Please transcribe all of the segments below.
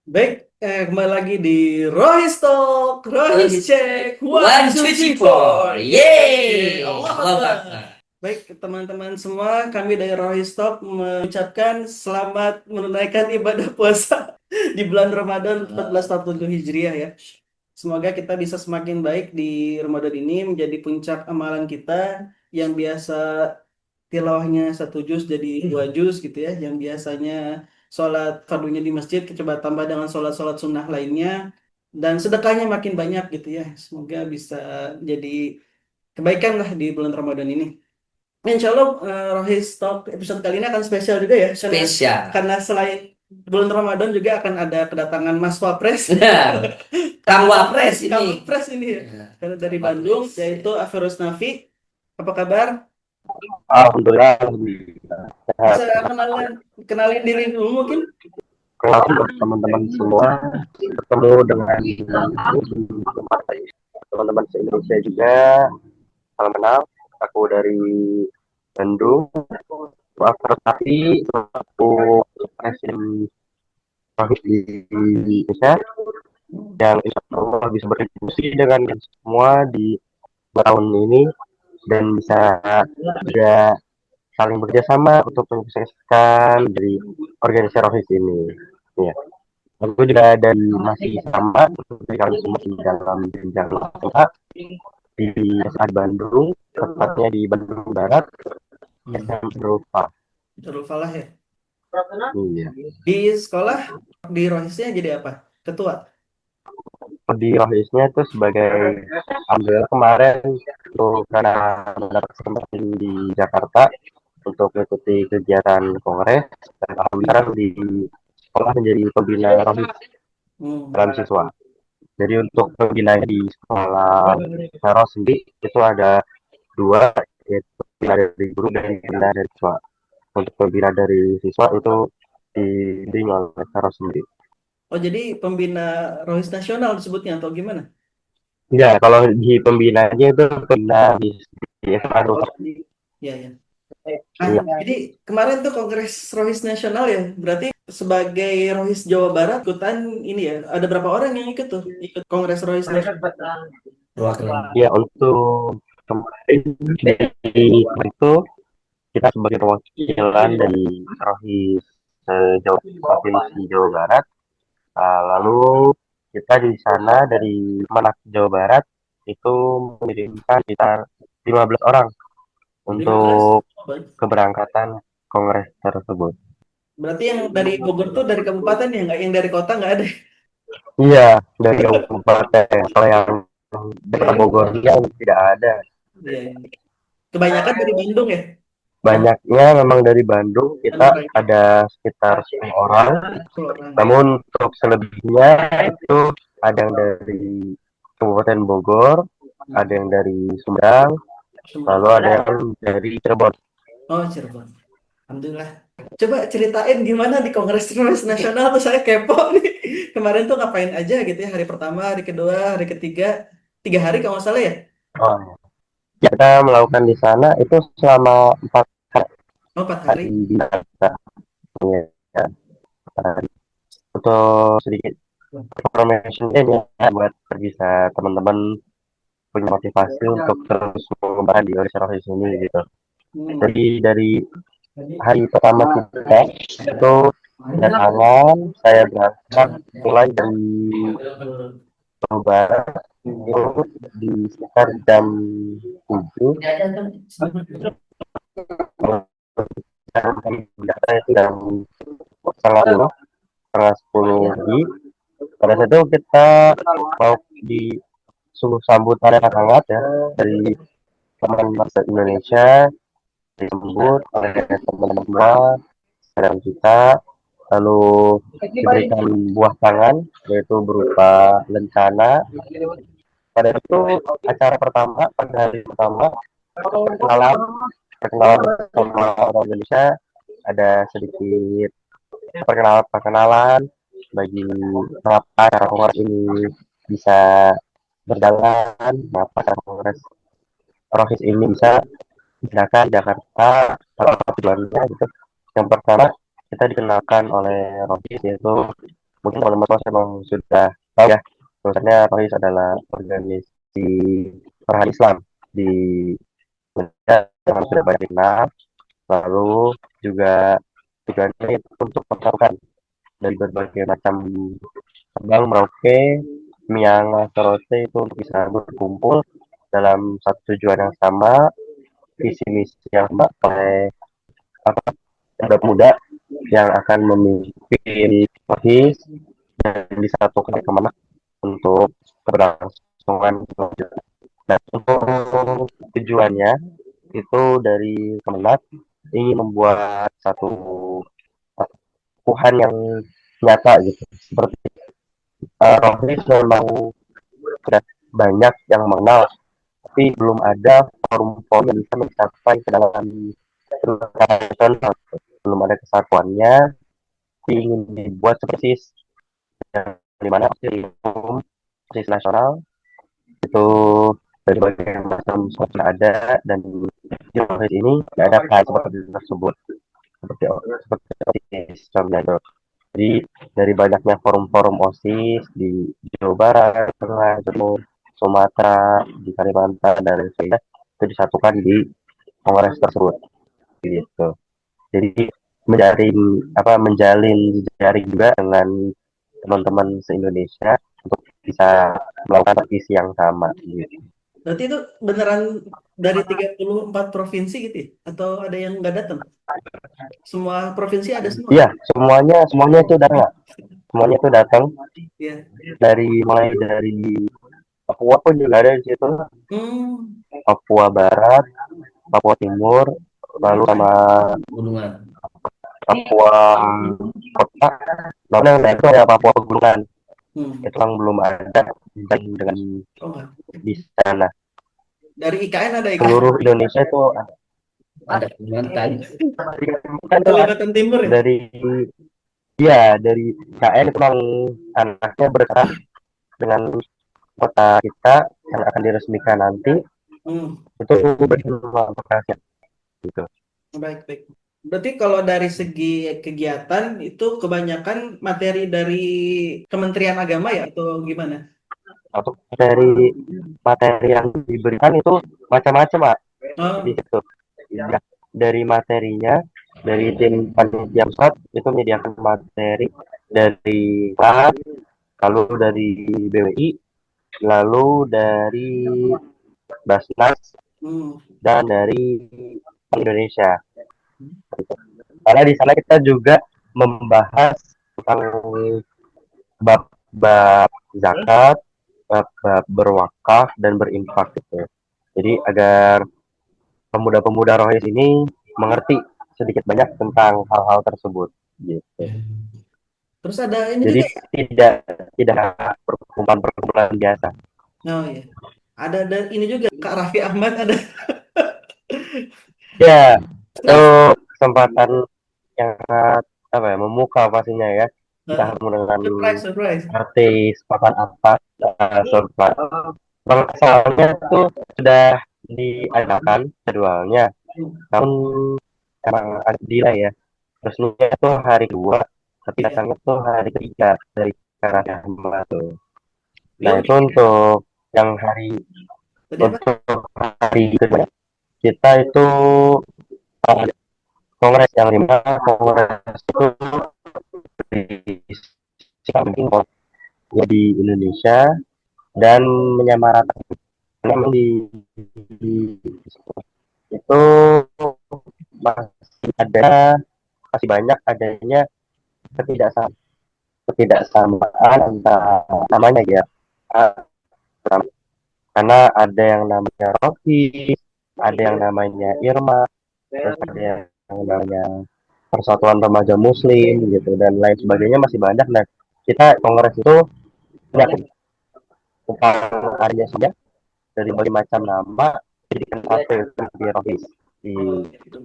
Baik, kembali lagi di Rohis Talk, Rohis Rohis Check, One, two, three, four. Yeay, Yeay. Allah Allah Akbar. Akbar. Baik, teman-teman semua, kami dari Rohis Talk mengucapkan selamat menunaikan ibadah puasa di bulan Ramadan 1447 Hijriah ya. Semoga kita bisa semakin baik di Ramadan ini menjadi puncak amalan kita yang biasa tilawahnya satu juz jadi dua juz gitu ya, yang biasanya sholat fardunya di masjid coba tambah dengan sholat-sholat sunnah lainnya dan sedekahnya makin banyak gitu ya. Semoga bisa jadi kebaikan lah di bulan Ramadan ini. Insya Allah Rohis Talk episode kali ini akan spesial juga ya, Spesial. karena selain bulan Ramadan juga akan ada kedatangan Mas Wapres, Benar. Kang Wapres Kang ini. Wapres ini ya, Ya, karena dari Bandung Wapres. yaitu Aferus Nafi. Apa kabar? Alhamdulillah, alhamdulillah. Sehat. Bisa kenalin diri dulu mungkin. Kenalkan buat teman-teman semua, bertemu dengan teman-teman se-Indonesia juga. Salam kenal, aku dari Bandung. Maaf tapi aku presiden Rohis di Indonesia yang insya Allah bisa berkontribusi dengan semua di tahun ini dan bisa juga saling bekerjasama untuk menyukseskan dari organisasi Rohis ini. Ya. Aku juga dari masih sama seperti kalian semua di dalam jenjang SMA di SMA Bandung, tepatnya di Bandung Barat, SMA Drupa. Darul Falah ya. Iya. Di sekolah di Rohisnya jadi apa? Ketua. Di Rohisnya itu sebagai alhamdulillah kemarin untuk karena mendapat kesempatan di Jakarta untuk mengikuti kegiatan kongres dan alhamdulillah di sekolah menjadi pembina Rohis Hmm. dalam siswa. Jadi untuk pembina di sekolah Saros sendiri itu ada dua, yaitu pembina dari guru dan pembina dari siswa. Untuk pembina dari siswa itu dibimbing oleh Saros sendiri. Oh jadi pembina Rohis nasional disebutnya atau gimana? Ya, kalau di pembinanya itu pembina di SMA Rusak. Ya ya. Ah, Iya, jadi kemarin tuh Kongres Rohis Nasional ya. Berarti sebagai Rohis Jawa Barat ikutan ini ya. Ada berapa orang yang ikut tuh? Ikut Kongres Rohis Nasional. Perwakilan. ya untuk kemarin dari itu kita sebagai perwakilan dari Rohis Jawa Provinsi Jawa Barat. Lalu kita di sana dari Menak Jawa Barat itu mengirimkan sekitar 15 orang 15. untuk keberangkatan kongres tersebut. Berarti yang dari Bogor tuh dari kabupaten ya, nggak yang dari kota nggak ada. Iya, dari kabupaten. Kalau yang di Kota Bogornya tidak ada. Iya, iya. Kebanyakan dari Bandung ya. Banyaknya memang dari Bandung, kita Orang ada sekitar 10 orang. 10 orang. Namun untuk selebihnya itu ada yang dari Kabupaten Bogor, ada yang dari Sumedang, lalu ada yang dari Cirebon. Oh, Cirebon. Alhamdulillah. Coba ceritain gimana di Kongres Rohis Nasional tuh saya kepo nih. Kemarin tuh ngapain aja gitu ya, hari pertama, hari kedua, hari ketiga. 3 hari kalau nggak salah ya. Oh, kita melakukan di sana itu selama 4 Oh, 4 hari. hari di kita. Ya, 4 hari. Untuk sedikit information ya buat bisa teman-teman punya motivasi untuk terus mengembangkan di organisasi ini gitu. Hmm. Jadi dari hari pertama kita itu kedatangan, saya berangkat mulai dari Jawa Barat itu di sekitar jam 7. Data itu jam setengah 10 pagi. Pada saat itu kita mau di sungguh sambutan yang hangat ya dari teman bangsa Indonesia, disambut oleh teman-teman semua dan kita, lalu diberikan buah tangan yaitu berupa lencana. Pada itu acara pertama, pada hari pertama perkenalan perkenalan sama orang Indonesia, ada sedikit perkenalan bagi kenapa acara kongres ini bisa berjalan, kenapa acara kongres Rohis ini bisa digunakan Jakarta salah satu tujuannya gitu. Yang pertama kita dikenalkan oleh Rohis yaitu mungkin teman-teman memang sudah tahu ya, bahwasanya Rohis adalah organisasi Farhan Islam di Indonesia yang sudah banyak dikenal. Lalu juga tujuannya itu untuk melakukan dari berbagai macam Sabang, Merauke, Mianga, Sorose itu untuk bisa berkumpul dalam satu tujuan yang sama, visi misi yang sama oleh apa anak muda yang akan memimpin Rohis dan disatukan kemana untuk keberlangsungan. Dan untuk tujuannya itu dari Kemenat ingin membuat satu Tuhan yang nyata gitu. Seperti Rohis memang sudah banyak yang mengenal, tapi belum ada forum-forum yang bisa mencapai ke dalam nasional. Belum ada kesatuannya, ingin dibuat seperti di mana OSIS nasional itu dari berbagai macam source ada, dan di OSIS ini diadakan seperti tersebut, seperti contohnya itu. Jadi dari banyaknya forum-forum OSIS di Jawa Barat, Tengah, Timur, Sumatera, di Kalimantan dan lain sebagainya itu disatukan di kongres tersebut gitu. Jadi menjalin jaring juga dengan teman-teman se-Indonesia untuk bisa melakukan visi yang sama gitu. Berarti itu beneran dari 34 provinsi gitu ya? Atau ada yang nggak datang? Semua provinsi ada semua? Iya, semuanya itu datang. Semuanya itu datang. Iya. Mulai dari Papua pun juga ada di situ. Papua Barat, Papua Timur, lalu sama Gunungan. Papua Kota. Lalu yang itu ada Papua Pegunungan. Itu yang belum ada dengan di sana. Dari IKN ada IKN? Seluruh Indonesia itu ada Kalimantan. Kalimantan Timur ya? Dari IKN itu memang anaknya bergerak dengan kota kita yang akan diresmikan nanti. Itu bernama Bekasi gitu. Baik. Berarti kalau dari segi kegiatan itu kebanyakan materi dari Kementerian Agama ya atau gimana? Untuk materi yang diberikan itu macam-macam, Pak. Di situ. Ya, dari materinya, dari tim panitia pusat itu menyediakan materi dari KLAS, lalu dari BWI, lalu dari Basnas, dan dari Indonesia. Karena di sana kita juga membahas tentang bab zakat, bab berwakaf dan berinfak gitu. Jadi agar pemuda-pemuda Rohis ini mengerti sedikit banyak tentang hal-hal tersebut gitu. Terus ada ini jadi juga tidak perkumpulan biasa. Oh iya. Ada ini juga Kak Raffi Ahmad ada. Ya, itu kesempatan yang sangat memukau pastinya ya. Kita menggunakan artis papan atas, surprise. Kalau soalnya itu sudah diadakan jadwalnya, namun emang ada delay ya. Resminya itu hari 2, tapi datangnya tuh hari 3 dari Raffi Ahmad tuh. Nah itu untuk yang hari kedua kita itu kongres yang 5, kongres itu di Indonesia dan menyamaratakan memang di itu masih banyak adanya ketidaksamaan antara namanya ya, karena ada yang namanya Rocky, ada yang namanya Irma, terus ada yang namanya Persatuan Remaja Muslim gitu dan lain sebagainya, masih banyak. Nah kita kongres itu banyak tentang harinya saja dari berbagai macam nama dijadikan satu di Rohis di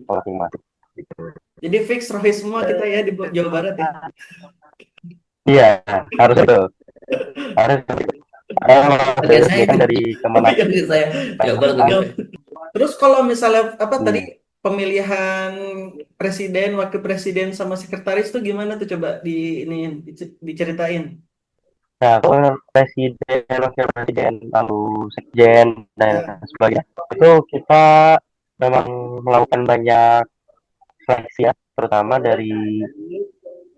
masing-masing gitu. Jadi fix Rohis semua kita ya di Jawa Barat ya. Iya, harus itu. Harus saya dari Kemenat. saya Jawa Barat. Terus kalau misalnya tadi pemilihan presiden, wakil presiden sama sekretaris tuh gimana tuh coba ini diceritain. Nah, kalau presiden, wakil presiden, lalu sekjen dan Ya, sebagainya, itu kita memang melakukan banyak seleksi ya, terutama dari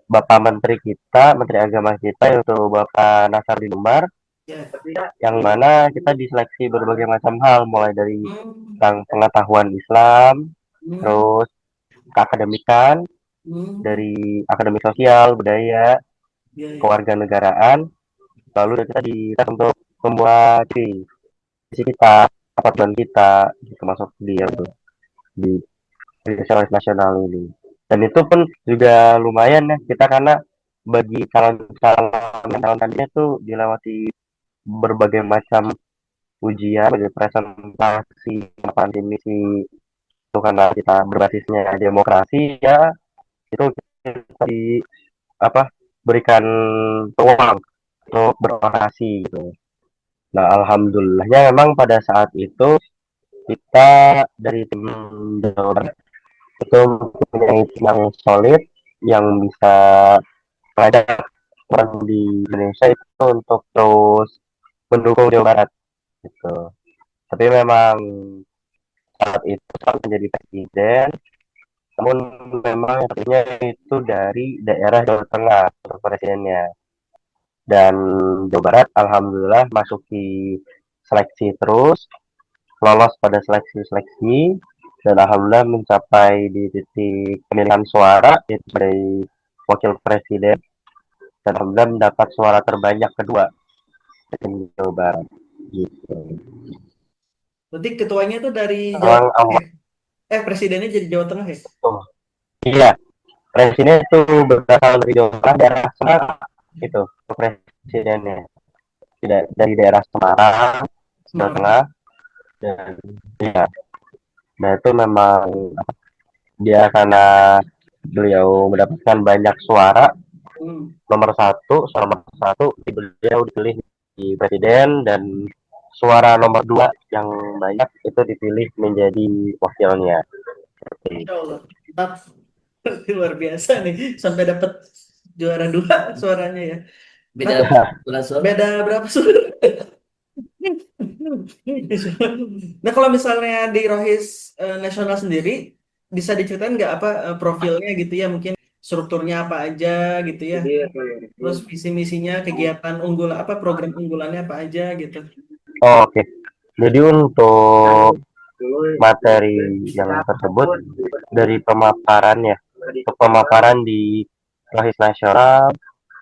Bapak Menteri kita, Menteri Agama kita, yaitu Bapak Nasaruddin Umar, ya. yang mana kita diseleksi berbagai macam hal, mulai dari Hmm, tentang pengetahuan Islam, hmm, terus keakademikan, hmm. dari akademik sosial, budaya, Ya, ya. kewarganegaraan, lalu kita dites untuk membuat visi kita, apartemen kita, termasuk di di nasionalis nasional ini. Dan itu pun juga lumayan ya kita, karena bagi calon tadinya tuh dilewati berbagai macam ujian, berbagai presentasi, visi misi, itu karena kita berbasisnya demokrasi ya, itu kita di apa berikan peluang untuk berorasi gitu. Nah, alhamdulillahnya memang pada saat itu kita dari tim Jawa Barat itu mempunyai tim yang solid, yang bisa mengajak orang di Indonesia itu untuk terus mendukung Jawa Barat gitu. Tapi memang saat itu saat menjadi presiden, namun memang artinya itu dari daerah Jawa Tengah untuk presidennya. Dan Jawa Barat alhamdulillah masuki seleksi terus, lolos pada seleksi-seleksi, dan alhamdulillah mencapai di titik pemilihan suara yaitu sebagai wakil presiden, dan alhamdulillah mendapat suara terbanyak kedua di Jawa Barat gitu. Berarti ketuanya tuh dari Jawa Memang Tengah ya? Allah Presidennya jadi Jawa Tengah ya? tuh. Iya, presiden itu berasal dari Jawa Barat, daerah Semarang itu presidennya. Tidak dari daerah Semarang, Jawa Semarang. Tengah, dan ya, nah itu memang dia karena beliau mendapatkan banyak suara, Hmm. nomor satu beliau dipilih di presiden, dan suara nomor dua yang banyak itu dipilih menjadi wakilnya. Insya Allah. Mantap. Luar biasa nih. Sampai dapat juara dua suaranya ya. Nah, Beda bulan suara. beda berapa suara? Nah, kalau misalnya di Rohis Nasional sendiri, bisa diceritain nggak apa profilnya gitu ya, mungkin strukturnya apa aja gitu ya, terus visi misinya, kegiatan unggul apa, program unggulannya apa aja gitu. Oh, oke. Jadi untuk materi yang tersebut dari pemaparannya, untuk pemaparan di Rohis Nasional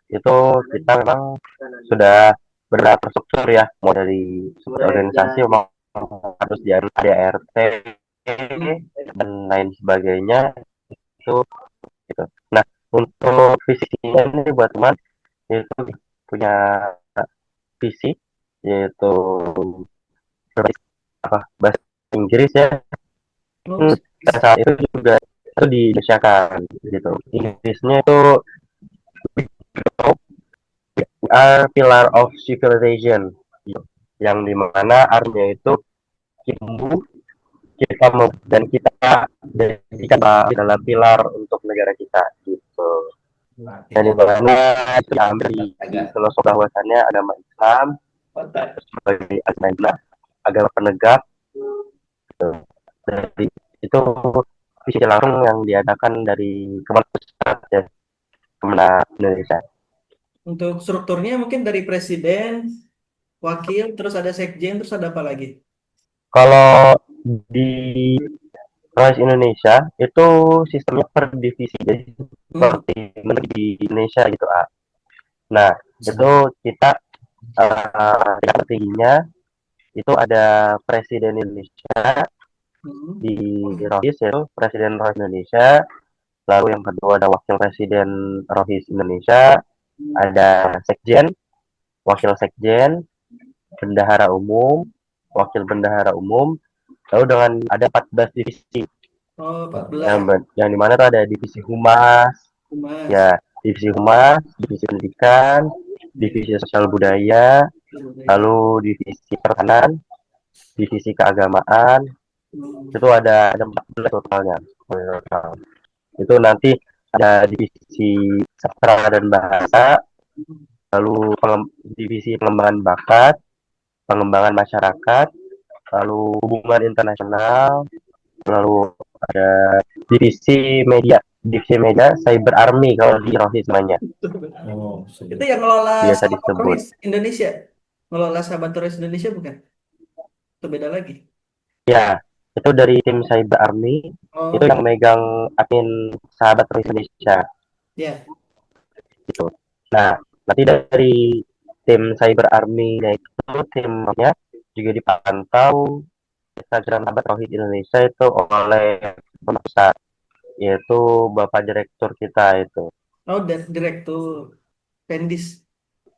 itu kita memang sudah beberapa struktur ya, mau dari sebuah organisasi memang harus di ADART Hmm. dan lain sebagainya itu gitu. Nah, untuk visinya ini buat teman itu punya visi, yaitu apa bahasa Inggris ya. Oh, Pada saat itu juga itu diinisiakan gitu. Inggrisnya itu are pillar of civilization gitu. Yang dimana artinya itu tumbuh kita dan kita jadikan adalah pilar untuk negara kita gitu. Dan Tidak dimana itu diambil di agak filosofi bahwasannya agama Islam sebagai agama penegak gitu. Dari itu visi langsung yang diadakan dari Kementerian Pusat ya, Kementerian Indonesia. untuk strukturnya mungkin dari presiden, wakil, terus ada sekjen, terus ada apa lagi? Kalau di Royce Indonesia itu sistemnya per divisi, jadi Hmm. seperti di Indonesia gitu. Nah, itu kita tingkat tertingginya itu ada Presiden Indonesia Hmm. di Rohis, yaitu Presiden Rohis Indonesia. Lalu yang kedua ada Wakil Presiden Rohis Indonesia, ada Sekjen, Wakil Sekjen, Bendahara Umum, Wakil Bendahara Umum. Lalu dengan ada 14 divisi Oh, 14. yang dimana tuh ada divisi humas, Humas. ya divisi humas, divisi pendidikan, Ya, divisi sosial budaya, budaya. lalu divisi pertahanan, divisi keagamaan, Itu ada 14 totalnya. Itu nanti ada divisi sastra dan bahasa, lalu divisi pengembangan bakat, pengembangan masyarakat, lalu hubungan internasional, lalu ada divisi media cyber army kalau di Rohis namanya Oh, Itu yang ngelola biasa Sahabat disebut. Rohis Indonesia. Ngelola Sahabat Rohis Indonesia bukan? Itu beda lagi. Ya, itu dari tim cyber army, itu Oh, yang megang admin sahabat Rohis Indonesia ya. gitu. Nah, nanti dari tim cyber army-nya itu timnya juga dipantau Instagram sahabat Rohis Indonesia itu oleh besar, yaitu Bapak Direktur kita itu. Oh, dan Direktur Pendis.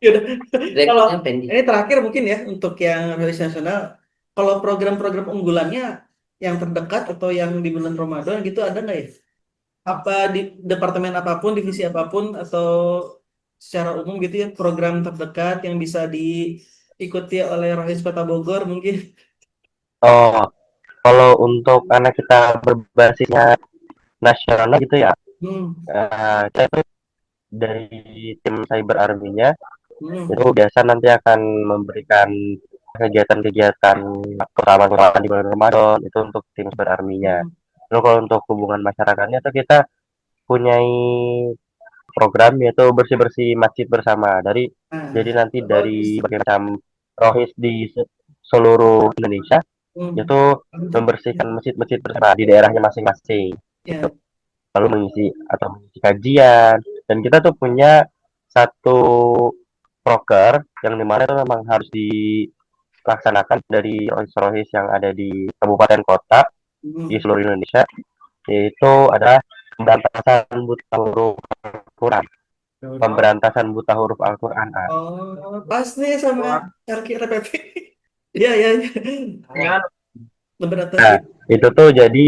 Yaudah. Kalau Direkturnya Pendi. ini terakhir mungkin ya untuk yang Rohis Nasional. Kalau program-program unggulannya yang terdekat atau yang di bulan Ramadan gitu ada nggak ya? Apa di departemen apapun, divisi apapun, atau secara umum gitu ya, program terdekat yang bisa diikuti oleh Rohis Kota Bogor mungkin? Oh, kalau untuk anak kita berbasisnya nasional gitu ya, Hmm, kita itu dari tim cyber army-nya hmm, itu biasa nanti akan memberikan kegiatan-kegiatan pertama di bulan Ramadan itu untuk tim cyber army-nya. hmm. Lalu kalau untuk hubungan masyarakatnya itu kita punyai program yaitu bersih-bersih masjid bersama. Nah, Jadi nanti bagus. dari berbagai macam rohis di seluruh Indonesia Hmm. itu membersihkan masjid-masjid bersama di daerahnya masing-masing. Ya, Lalu mengisi kajian, dan kita tuh punya satu proker yang dimana itu memang harus dilaksanakan dari rohis-rohis yang ada di kabupaten kota di hmm. seluruh Indonesia, yaitu adalah pemberantasan buta huruf Al-Quran. Pemberantasan buta huruf Al-Quran. Oh, pas nih sama RKPP. Iya, iya, iya. Beberapa Nah, itu. itu tuh jadi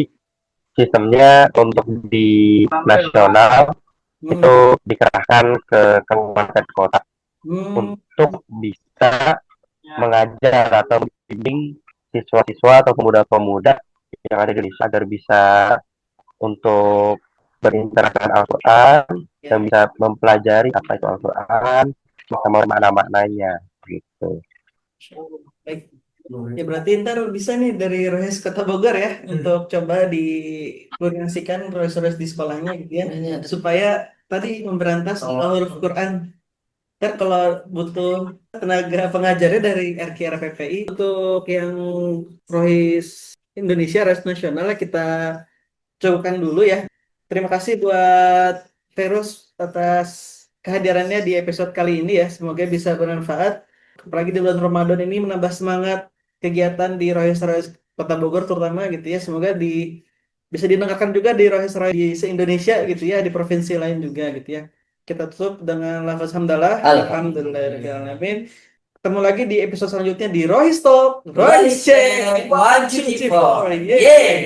sistemnya untuk di nasional itu Hmm. dikerahkan ke kabupaten kota Hmm. untuk bisa mengajar atau membimbing siswa-siswa atau pemuda-pemuda yang ada di Indonesia agar bisa untuk berinteraksi dengan Al-Quran dan Ya. bisa mempelajari apa itu Al-Quran, bisa makna-maknanya gitu. Baik. Ya berarti ntar bisa nih dari Rohis Kota Bogor ya untuk coba dikoordinasikan Rohis-Rohis di sekolahnya gitu ya supaya tadi memberantas huruf Quran. Ntar kalau butuh tenaga pengajarnya dari RKRPPI untuk yang Rohis Indonesia, Rohis Nasional ya kita cobakan dulu ya. Terima kasih buat Verus atas kehadirannya di episode kali ini ya. Semoga bisa bermanfaat. Apalagi di bulan Ramadan ini menambah semangat kegiatan di Rohis-Rohis Kota Bogor terutama gitu ya. Semoga bisa didengarkan juga di Rohis-Rohis di se-Indonesia gitu ya, di provinsi lain juga gitu ya. Kita tutup dengan lafaz hamdalah. Alhamdulillahirrahmanirrahim. Ketemu lagi di episode selanjutnya di Rohis Talk. Rohis Check. 1, 2, 3, 4. Yeay.